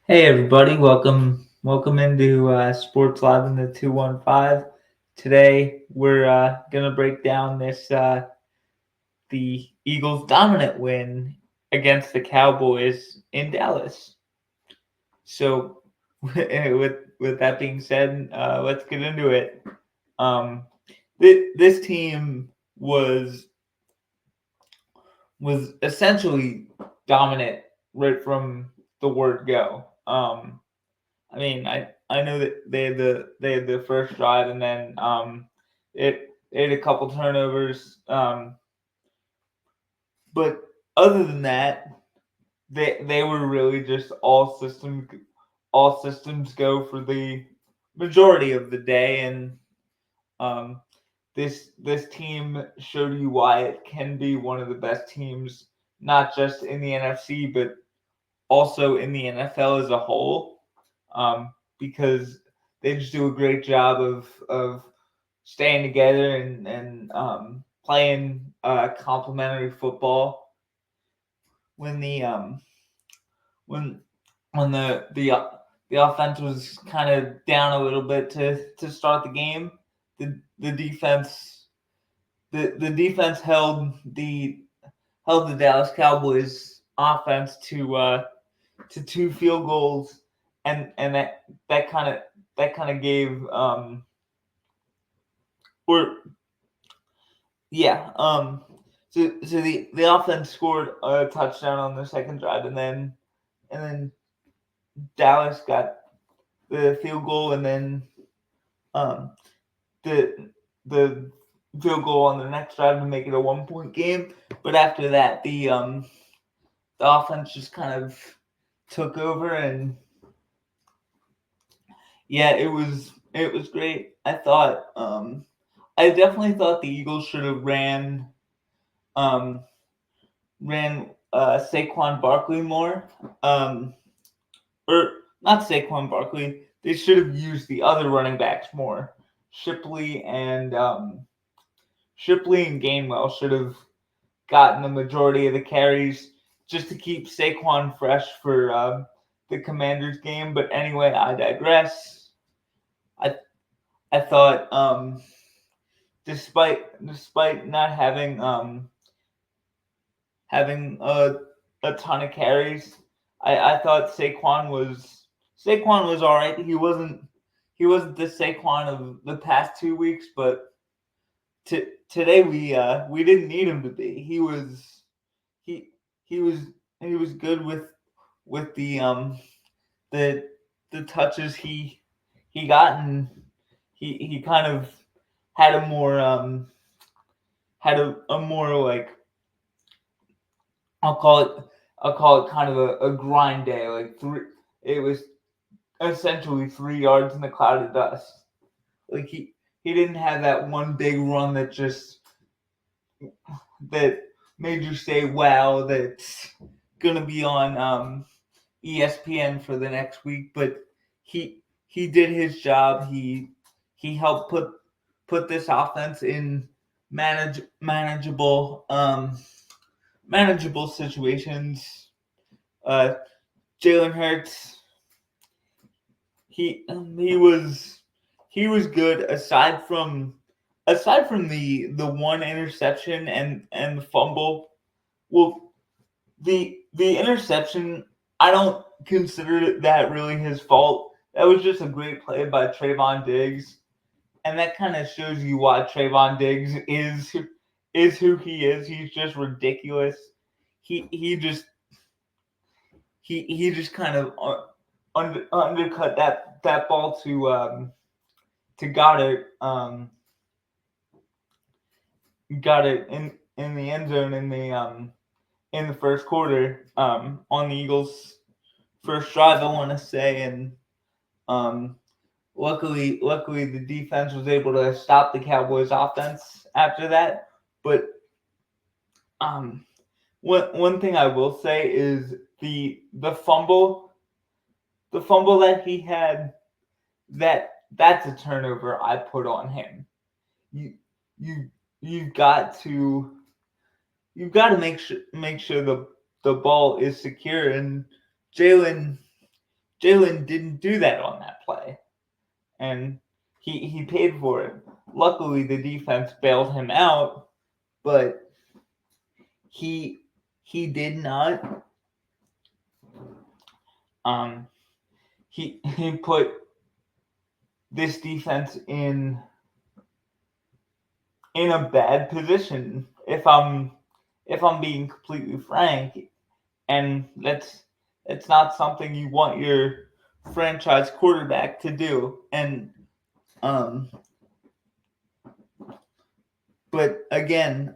Hey everybody, welcome into Sports Live in the 215. Today we're gonna break down this the Eagles' dominant win against the Cowboys in Dallas. So with that being said, let's get into it. Um, this team was essentially dominant right from the word go. I know that they had the first drive, and then it had a couple turnovers. But other than that, they were really just all systems go for the majority of the day, and um, this team showed you why it can be one of the best teams, not just in the NFC, but also in the NFL as a whole, because they just do a great job of staying together and playing complementary football. When the when when the offense was kind of down a little bit to start the game, the defense the defense held the Dallas Cowboys offense to two field goals, and that kind of gave or yeah so the offense scored a touchdown on the second drive, and then Dallas got the field goal, and then um the the field goal on the next drive to make it a 1 point game. But after that, the offense just kind of took over, and yeah, it was great. I definitely thought the Eagles should have um ran Saquon Barkley more. Um or not Saquon Barkley. They should have used the other running backs more. Shipley and Shipley and Gainwell should have gotten the majority of the carries just to keep Saquon fresh for the Commanders game. But anyway, I digress. I I thought despite not having a ton of carries, I thought Saquon was all right. He wasn't the Saquon of the past 2 weeks, but today we didn't need him to be. He he was he was good with the the touches he got, and he kind of had a more a more like I'll call it I'll call it kind of a grind day. Like it was essentially 3 yards in the cloud of dust. Like he didn't have that one big run that made you say, "Wow, that's gonna be on ESPN for the next week." But he did his job. He helped put this offense in manageable situations. Uh, Jalen Hurts, he was good aside from the one interception and the fumble. Well, the interception, I don't consider that really his fault. That was just a great play by Trayvon Diggs, and that kind of shows you why Trayvon Diggs is who he is. He's just ridiculous. He just kind of undercut that ball to Goddard. Got it in the end zone in the first quarter, on the Eagles' first drive, I want to say. And um, luckily the defense was able to stop the Cowboys' offense after that. But um, one thing I will say is the fumble that he had, that's a turnover I put on him. You you you've got to make sure the ball is secure, and Jalen Jalen didn't do that on that play, and he paid for it. Luckily, the defense bailed him out, but he did not. Um, he put this defense in a bad position. If I'm being completely frank, and that's not something you want your franchise quarterback to do. And um, but again,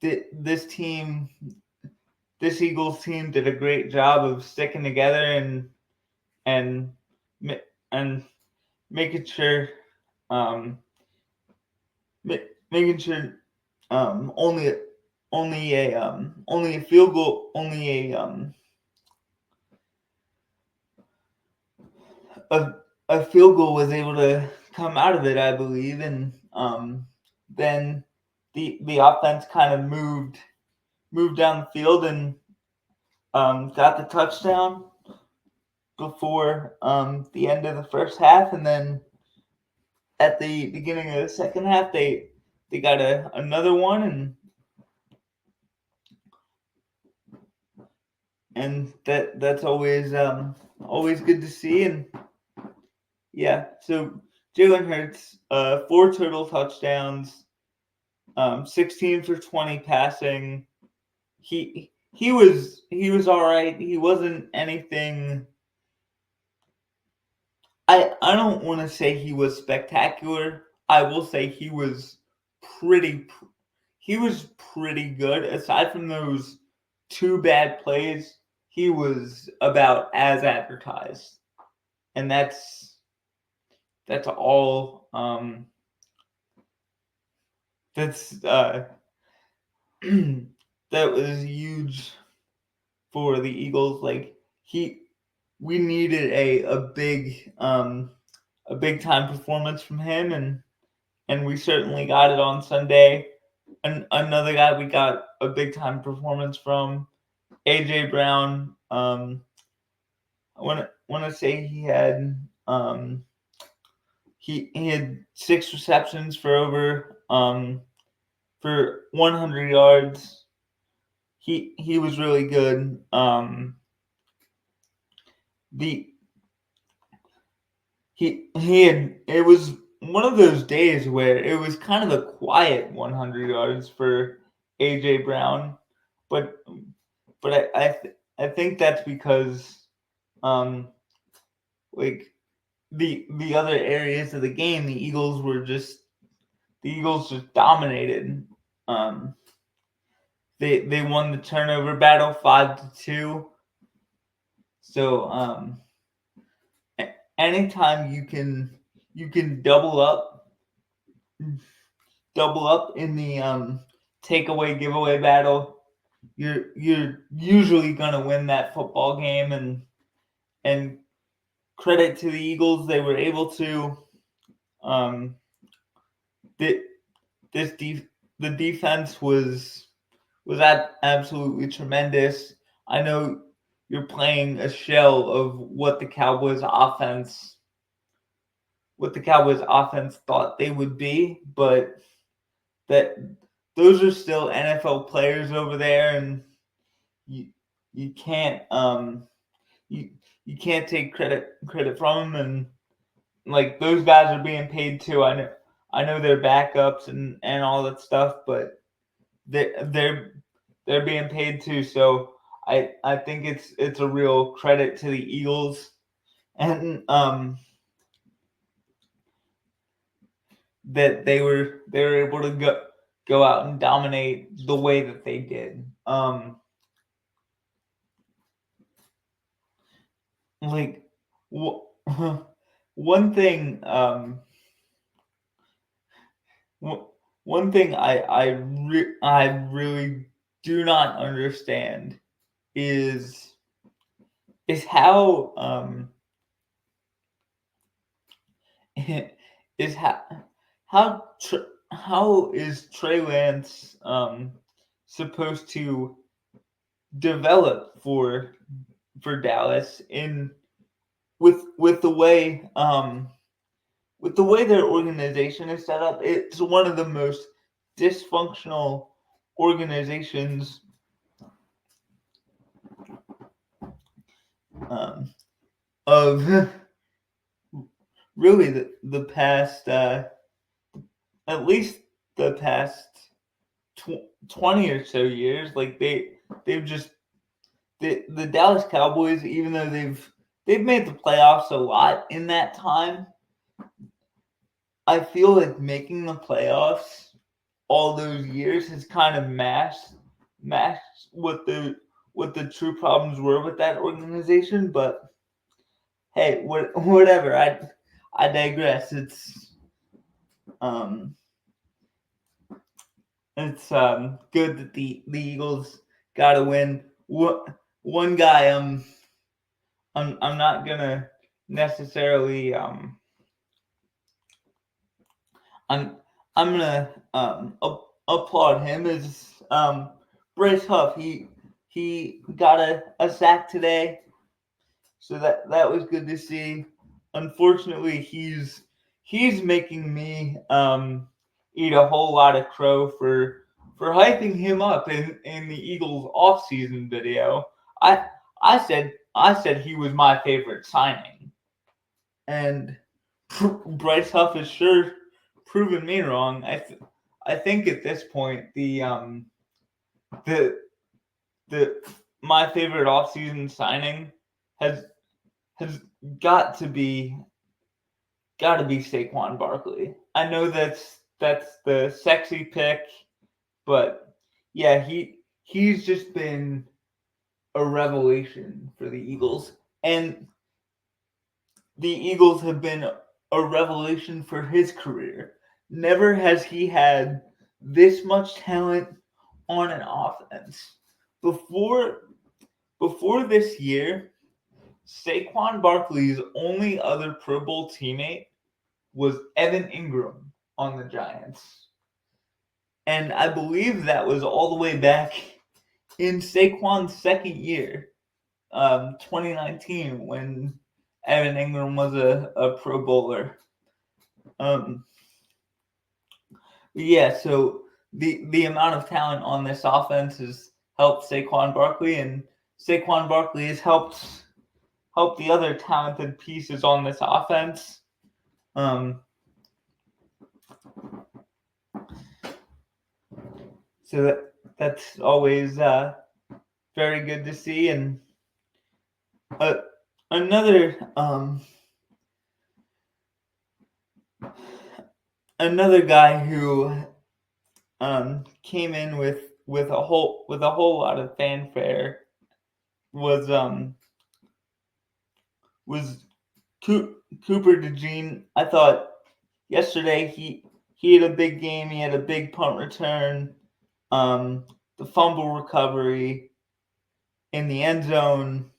this team, this Eagles team, did a great job of sticking together and and making sure um, making sure only only a field goal, a a field goal was able to come out of it, I believe, and then the offense kind of moved down the field and got the touchdown before the end of the first half, and then at the beginning of the second half, they got another one, and that's always good to see. And yeah, so Jalen Hurts, 4 total touchdowns, 16 for 20 passing. He was all right. He wasn't anything. I don't want to say he was spectacular. I will say he was pretty good. Aside from those 2 bad plays, he was about as advertised, and that's all. That's that was huge for the Eagles. Like we needed a big time performance from him, and we certainly got it on Sunday. And another guy we got a big time performance from, AJ Brown. I want to say he had he had 6 receptions for over for 100 yards. He was really good. The he had, it was one of those days where it was kind of a quiet 100 yards for AJ Brown, but I think that's because like the other areas of the game, the Eagles just dominated. Um, they won the turnover battle 5-2. So anytime you can double up in the takeaway giveaway battle, you're usually gonna win that football game. And credit to the Eagles, they were able to. The the defense was absolutely tremendous. I know you're playing a shell of what the Cowboys offense thought they would be, but that those are still NFL players over there, and you can't you can't take credit from them. And like, those guys are being paid too. I know they're backups and all that stuff, but they're being paid too. So I think it's a real credit to the Eagles, and that they were able to go out and dominate the way that they did. Like one thing one thing I really do not understand is how is how is Trey Lance supposed to develop for Dallas with the way their organization is set up, it's one of the most dysfunctional organizations um, of really the past at least the past 20 or so years. Like they've just the Dallas Cowboys, even though they've made the playoffs a lot in that time, I feel like making the playoffs all those years has kind of masked what the true problems were with that organization. But hey, whatever. I digress. Um it's good that the Eagles got a win. One guy I'm not gonna necessarily I'm gonna applaud him is Bryce Huff. He got a sack today, so that was good to see. Unfortunately, he's making me eat a whole lot of crow for hyping him up in the Eagles offseason video. I I said he was my favorite signing, and Bryce Huff has sure proven me wrong. I think at this point the the my favorite offseason signing has has got to be Saquon Barkley. I know that's the sexy pick, but yeah, he's just been a revelation for the Eagles, and the Eagles have been a revelation for his career. Never has he had this much talent on an offense. Before this year, Saquon Barkley's only other Pro Bowl teammate was Evan Ingram on the Giants. And I believe that was all the way back in Saquon's second year, 2019, when Evan Ingram was a Pro Bowler. Yeah, so the amount of talent on this offense has helped Saquon Barkley, and Saquon Barkley has helped the other talented pieces on this offense. So that's always very good to see. And another guy who came in with a whole lot of fanfare was Cooper DeJean. I thought yesterday he had a big game. He had a big punt return, the fumble recovery in the end zone.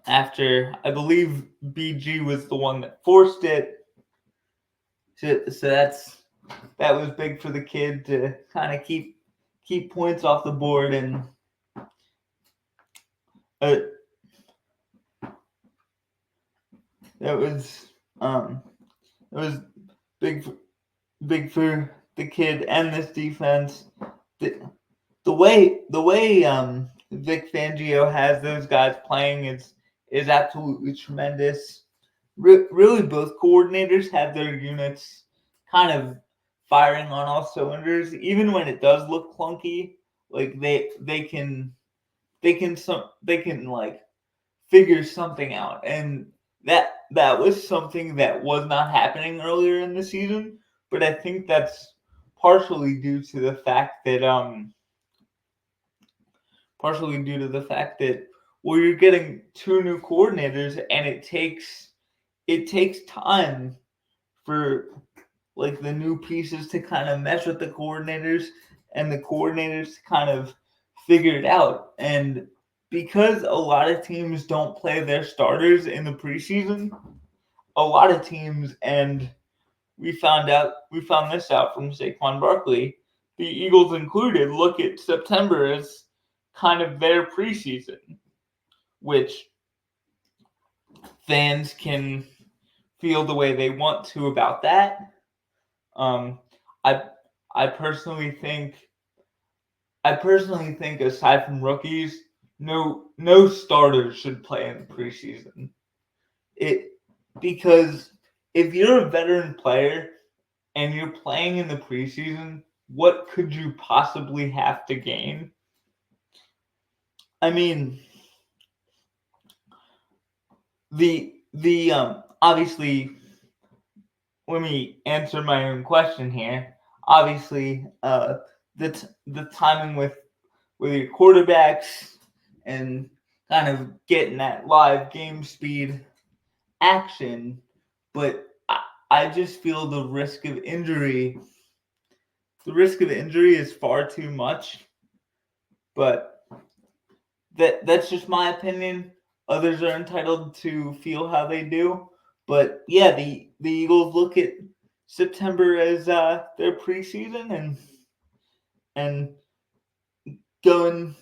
After I believe BG was the one that forced it, so that was big for the kid to kind of keep points off the board, and it was big for the kid and this defense. The way Vic Fangio has those guys playing is absolutely tremendous. Really, both coordinators have their units kind of firing on all cylinders, even when it does look clunky. Like they can like figure something out, and that was something that was not happening earlier in the season. But I think that's partially due to the fact that well, you're getting two new coordinators, and it takes time for like the new pieces to kind of mesh with the coordinators, and the coordinators to kind of figure it out. And because a lot of teams don't play their starters in the preseason, a lot of teams, and we found this out from Saquon Barkley, the Eagles included, look at September as kind of their preseason. which fans can feel the way they want to about that. I I personally think aside from rookies, no starters should play in the preseason. It because if you're a veteran player and you're playing in the preseason, what could you possibly have to gain? I mean, the obviously, let me answer my own question here. Obviously, the timing with your quarterbacks and kind of getting that live game speed action, but I just feel the risk of injury. The risk of injury is far too much, but that's just my opinion. Others are entitled to feel how they do, but yeah, the Eagles look at September as their preseason and going.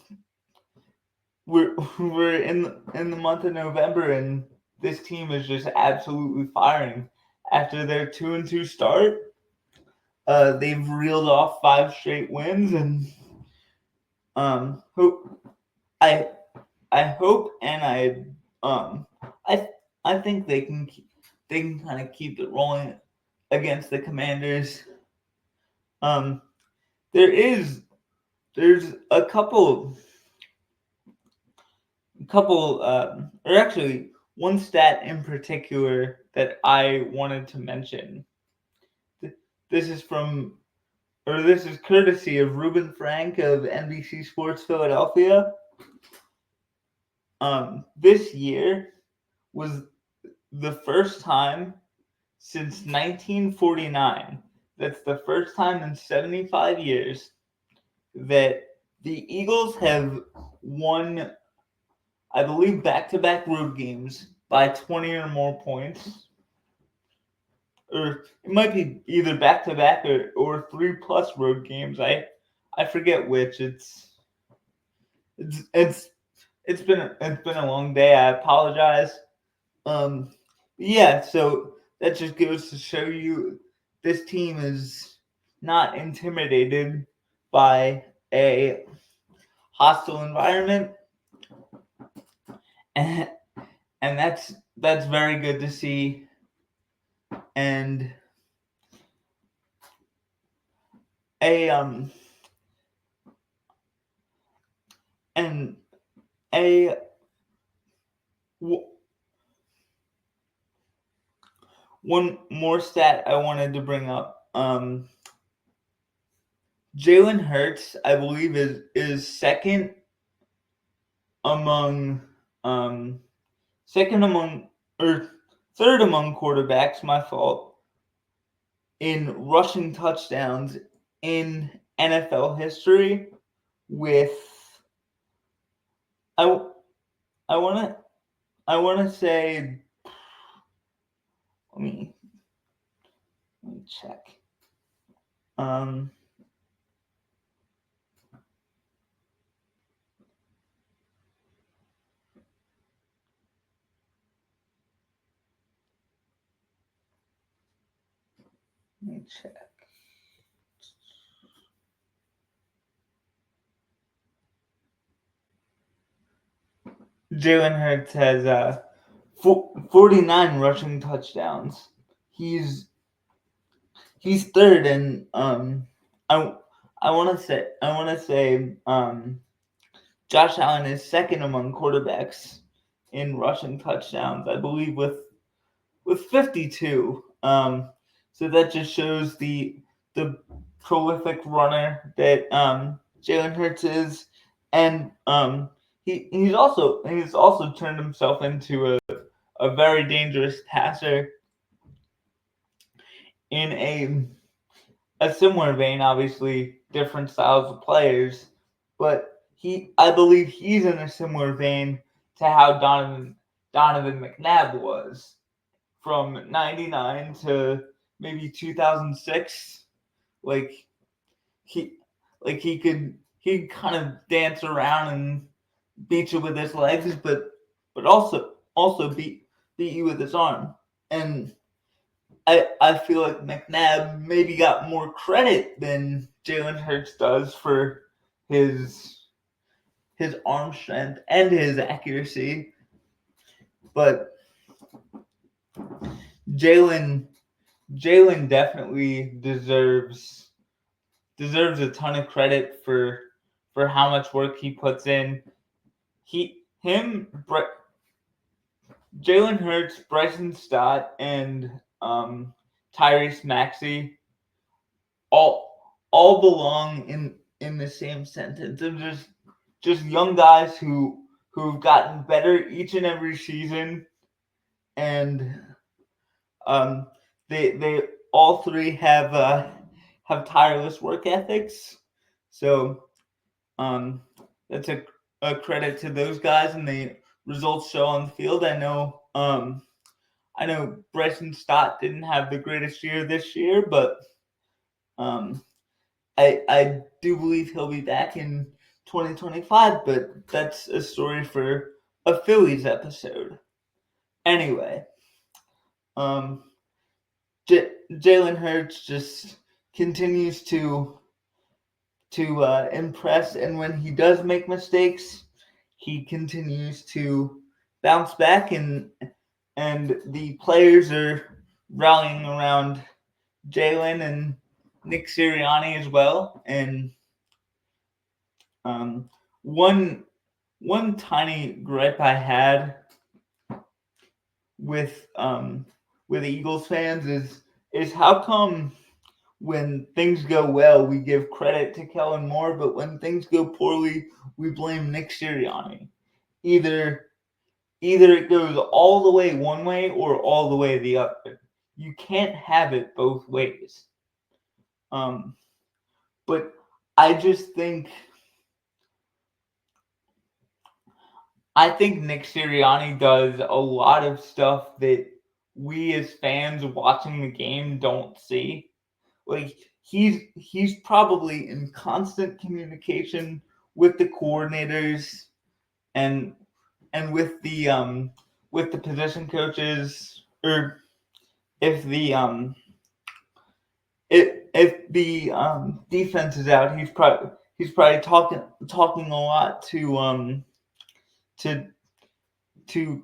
We're in the month of November, and this team is just absolutely firing. After their 2-2 start, they've reeled off 5 straight wins, and hope I hope and I I think they can kind of keep it rolling against the Commanders. Um, there's a couple or actually one stat in particular that I wanted to mention. This is courtesy of Ruben Frank of NBC Sports Philadelphia. This year was the first time since 1949. That's the first time in 75 years that the Eagles have won, I believe, back-to-back road games by 20 or more points. Or it might be either back-to-back or 3+ road games. I forget which. It's been a long day. I apologize. Yeah, so that just goes to show you this team is not intimidated by a hostile environment, and that's very good to see. And a one more stat I wanted to bring up. Jalen Hurts, I believe, is second among or third among quarterbacks. My fault, in rushing touchdowns in NFL history. With I want to say, let me check. Let me check. Jalen Hurts has 49 rushing touchdowns. He's third, and I want to say Josh Allen is second among quarterbacks in rushing touchdowns, I believe, with 52. So that just shows the prolific runner that Jalen Hurts is, and he's also turned himself into a very dangerous passer in a similar vein. Obviously, different styles of players, but I believe he's in a similar vein to how Donovan McNabb was from 99 to maybe 2006. Like he could kind of dance around and beat you with his legs, but but also beat you with his arm. And I feel like McNabb maybe got more credit than Jalen Hurts does for his arm strength and his accuracy, but Jalen definitely deserves a ton of credit for how much work he puts in. Jalen Hurts, Bryson Stott, and Tyrese Maxey all belong in the same sentence. They're just young guys who've gotten better each and every season, and they all three have tireless work ethics. So that's a credit to those guys, and the results show on the field. I know Bryson Stott didn't have the greatest year this year, but I do believe he'll be back in 2025, but that's a story for a Phillies episode. Anyway, Jalen Hurts just continues to impress, and when he does make mistakes, he continues to bounce back, and the players are rallying around Jalen and Nick Sirianni as well. And one tiny gripe I had with Eagles fans is how come when things go well we give credit to Kellen Moore, but when things go poorly we blame Nick Sirianni. Either it goes all the way one way or all the way the other. You can't have it both ways. But I just think Nick Sirianni does a lot of stuff that we as fans watching the game don't see. Like he's probably in constant communication with the coordinators and with the position coaches, or if the defense is out, he's probably talking a lot to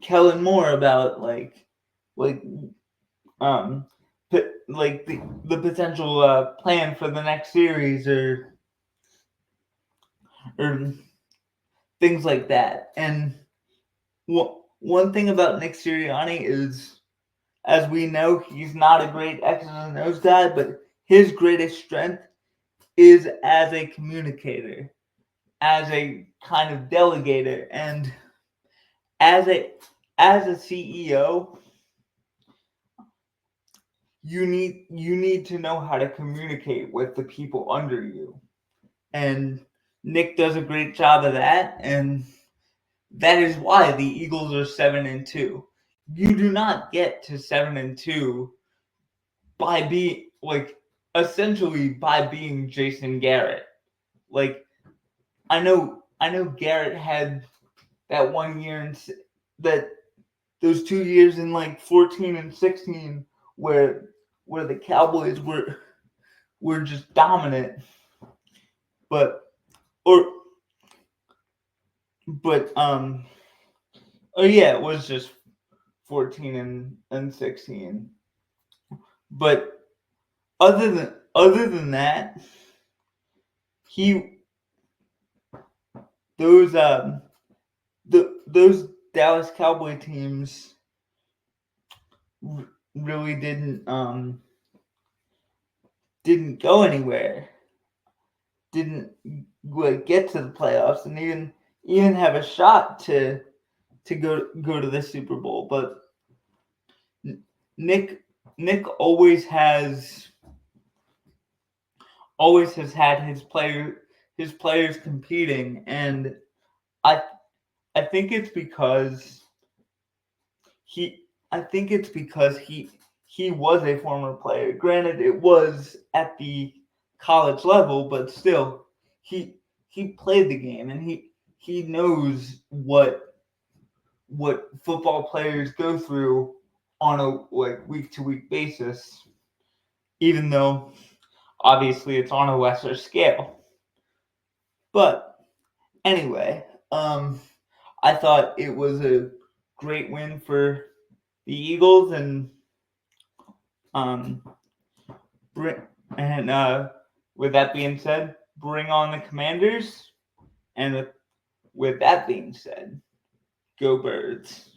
Kellen Moore about like the potential plan for the next series, or things like that. And one thing about Nick Sirianni is, as we know, he's not a great X's and O's guy, but his greatest strength is as a communicator, as a kind of delegator, and as a CEO, you need to know how to communicate with the people under you. And Nick does a great job of that, and that is why the Eagles are 7-2. You do not get to 7-2 by being essentially by being Jason Garrett. Like I know Garrett had that 1 year and those 2 years in 14 and 16 where the Cowboys were just dominant. But it was just 14 and 16. But other than that, those Dallas Cowboy teams really didn't go anywhere. Didn't get to the playoffs and even have a shot to go to the Super Bowl. But Nick always has had his players competing, and I think it's because he was a former player. Granted, it was at the college level, but still, he played the game, and he knows what what football players go through on a week to week basis, even though obviously it's on a lesser scale. But anyway, I thought it was a great win for the Eagles, and with that being said, bring on the Commanders. And with that being said, go Birds.